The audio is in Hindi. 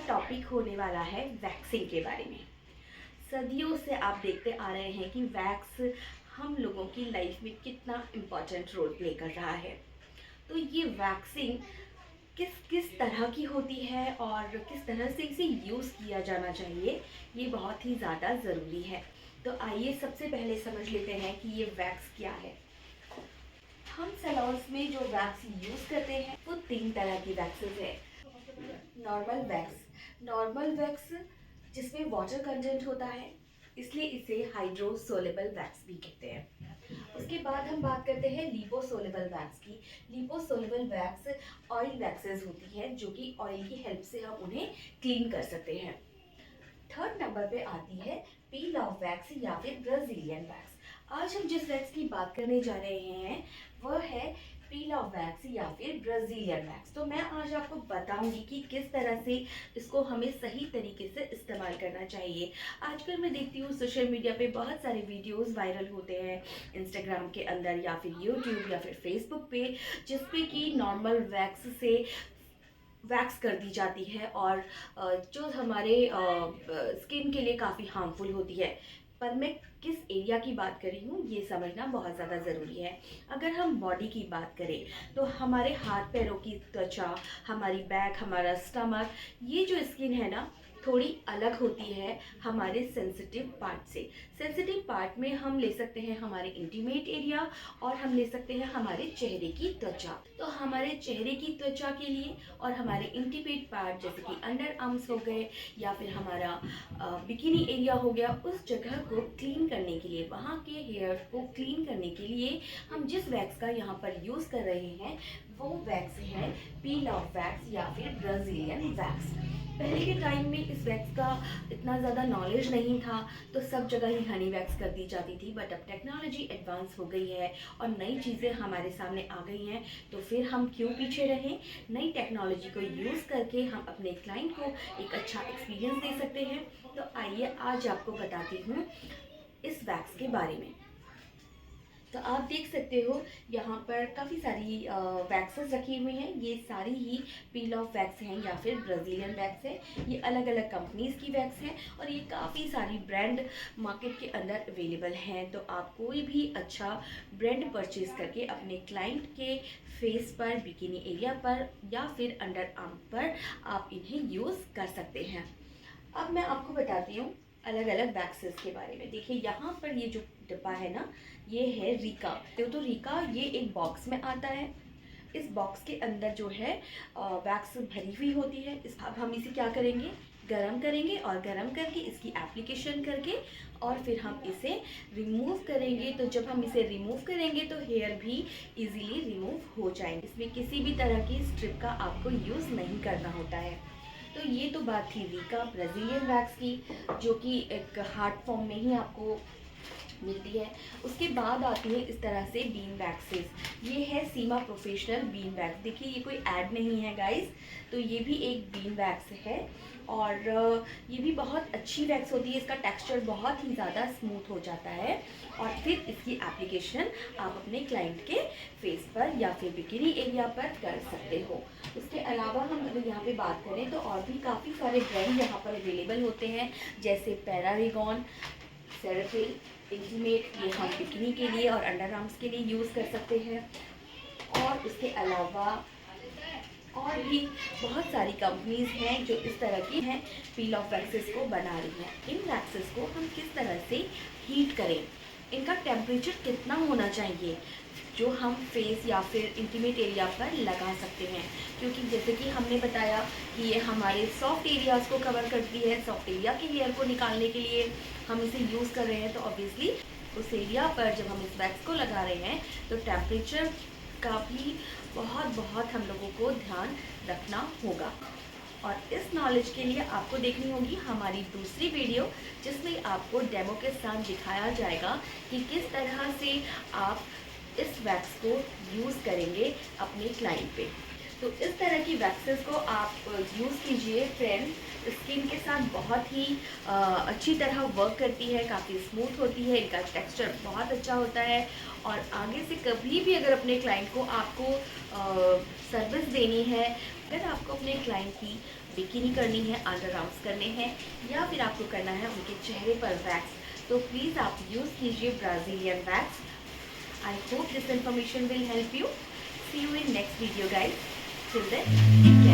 टॉपिक होने वाला है वैक्सिंग के बारे में। सदियों से आप देखते आ रहे हैं कि वैक्स हम लोगों की लाइफ में कितना इम्पोर्टेंट रोल प्ले कर रहा है। तो ये वैक्सिंग किस किस तरह की होती है और किस तरह से इसे यूज़ किया जाना चाहिए, ये बहुत ही ज़्यादा ज़रूरी है। तो आइए सबसे पहले समझ लेते हैं कि ये वैक्स क्या है। हम सैलून्स में जो वैक्स यूज़ करते हैं वो 3 तरह की वैक्सेस है। नॉर्मल वैक्स जिसमें वाटर कंटेंट होता है, इसलिए इसे हाइड्रोसोलेबल वैक्स भी कहते हैं। उसके बाद हम बात करते हैं लिपोसोलेबल वैक्स की। लिपोसोलेबल वैक्स ऑयल वैक्सेस होती है जो कि ऑयल की हेल्प से हम उन्हें क्लीन कर सकते हैं। थर्ड नंबर पे आती है पील ऑफ वैक्स या फिर ब्राजीलियन वैक्स। आज हम जिस वैक्स की बात करने जा रहे हैं वह है पील ऑफ वैक्स या फिर ब्राजीलियन वैक्स। तो मैं आज आपको बताऊंगी कि किस तरह से इसको हमें सही तरीके से इस्तेमाल करना चाहिए। आजकल मैं देखती हूँ सोशल मीडिया पे बहुत सारे वीडियोस वायरल होते हैं, इंस्टाग्राम के अंदर या फिर यूट्यूब या फिर फेसबुक पे, जिसपे कि नॉर्मल वैक्स से वैक्स कर दी जाती है और जो हमारे स्किन के लिए काफ़ी हार्मफुल होती है। पर मैं किस एरिया की बात कर रही हूँ ये समझना बहुत ज़्यादा ज़रूरी है। अगर हम बॉडी की बात करें तो हमारे हाथ पैरों की त्वचा, हमारी बैक, हमारा स्टमक, ये जो स्किन है ना थोड़ी अलग होती है हमारे सेंसिटिव पार्ट से। सेंसिटिव पार्ट में हम ले सकते हैं हमारे इंटीमेट एरिया और हम ले सकते हैं हमारे चेहरे की त्वचा। तो हमारे चेहरे की त्वचा के लिए और हमारे इंटीमेट पार्ट जैसे कि अंडर आर्म्स हो गए या फिर हमारा बिकिनी एरिया हो गया, उस जगह को क्लीन करने के लिए, वहाँ के हेयर को क्लीन करने के लिए हम जिस वैक्स का यहाँ पर यूज़ कर रहे हैं वो वैक्स है पील ऑफ वैक्स या फिर ब्राजीलियन वैक्स। पहले के टाइम में इस वैक्स का इतना ज़्यादा नॉलेज नहीं था तो सब जगह ही हनी वैक्स कर दी जाती थी। बट अब टेक्नोलॉजी एडवांस हो गई है और नई चीज़ें हमारे सामने आ गई हैं, तो फिर हम क्यों पीछे रहें। नई टेक्नोलॉजी को यूज़ करके हम अपने क्लाइंट को एक अच्छा एक्सपीरियंस दे सकते हैं। तो आइए आज आपको बताती हूँ इस वैक्स के बारे में। तो आप देख सकते हो यहाँ पर काफ़ी सारी वैक्सेस रखी हुई हैं। ये सारी ही पील ऑफ वैक्स हैं या फिर ब्राज़ीलियन वैक्स है। ये अलग अलग कंपनीज़ की वैक्स हैं और ये काफ़ी सारी ब्रांड मार्केट के अंदर अवेलेबल हैं। तो आप कोई भी अच्छा ब्रांड परचेज़ करके अपने क्लाइंट के फेस पर, बिकिनी एरिया पर या फिर अंडर आर्म पर आप इन्हें यूज़ कर सकते हैं। अब मैं आपको बताती हूँ अलग अलग वैक्सेस के बारे में। देखिए यहाँ पर ये जो डिब्बा है ना, ये है रीका। तो रीका ये एक बॉक्स में आता है। इस बॉक्स के अंदर जो है वैक्स भरी हुई होती है। अब हम इसे क्या करेंगे, गरम करेंगे और गरम करके इसकी एप्लीकेशन करके और फिर हम इसे रिमूव करेंगे। तो जब हम इसे रिमूव करेंगे तो हेयर भी इजीली रिमूव हो जाएंगे। इसमें किसी भी तरह की स्ट्रिप का आपको यूज़ नहीं करना होता है। तो ये तो बात थी रीका ब्राज़ीलियन वैक्स की, जो कि एक हार्ड फॉर्म में ही आपको मिलती है। उसके बाद आती है इस तरह से बीन वैक्सेस। ये है सीमा प्रोफेशनल बीन वैक्स। देखिए ये कोई ऐड नहीं है गाइस, तो ये भी एक बीन वैक्स है और ये भी बहुत अच्छी वैक्स होती है। इसका टेक्सचर बहुत ही ज़्यादा स्मूथ हो जाता है और फिर इसकी एप्लीकेशन आप अपने क्लाइंट के फेस पर या फिर बिकिनी एरिया पर कर सकते हो। उसके अलावा हम अगर यहाँ पे बात करें तो और भी काफ़ी सारे ब्रांड यहाँ पर अवेलेबल होते हैं, जैसे पैरागॉन, सेराफिल, इंटीमेट, ये हम बिकिनी के लिए और अंडर आर्म्स के लिए यूज़ कर सकते हैं। और उसके अलावा और भी बहुत सारी कंपनीज़ हैं जो इस तरह की हैं पील ऑफ वैक्सेस को बना रही हैं। इन वैक्सेस को हम किस तरह से हीट करें, इनका टेम्परेचर कितना होना चाहिए जो हम फेस या फिर इंटीमेट एरिया पर लगा सकते हैं, क्योंकि जैसे कि हमने बताया कि ये हमारे सॉफ्ट एरियाज़ को कवर करती है। सॉफ्ट एरिया के हेयर को निकालने के लिए हम इसे यूज़ कर रहे हैं, तो ऑब्वियसली उस एरिया पर जब हम इस वैक्स को लगा रहे हैं तो टेम्परेचर का भी बहुत हम लोगों को ध्यान रखना होगा। और इस नॉलेज के लिए आपको देखनी होगी हमारी दूसरी वीडियो, जिसमें आपको डेमो के साथ दिखाया जाएगा कि किस तरह से आप इस वैक्स को यूज़ करेंगे अपने क्लाइंट पे। तो इस तरह की वैक्सेस को आप यूज़ कीजिए फ्रेंड। स्किन के साथ बहुत ही अच्छी तरह वर्क करती है, काफ़ी स्मूथ होती है, इनका टेक्सचर बहुत अच्छा होता है। और आगे से कभी भी अगर अपने क्लाइंट को आपको सर्विस देनी है, अगर आपको अपने क्लाइंट की बिकिनी करनी है, अंडर आर्म्स करने हैं, या फिर आपको करना है उनके चेहरे पर वैक्स, तो प्लीज़ आप यूज़ कीजिए Brazilian wax. I hope this information will help you. See you in next video guys. Till then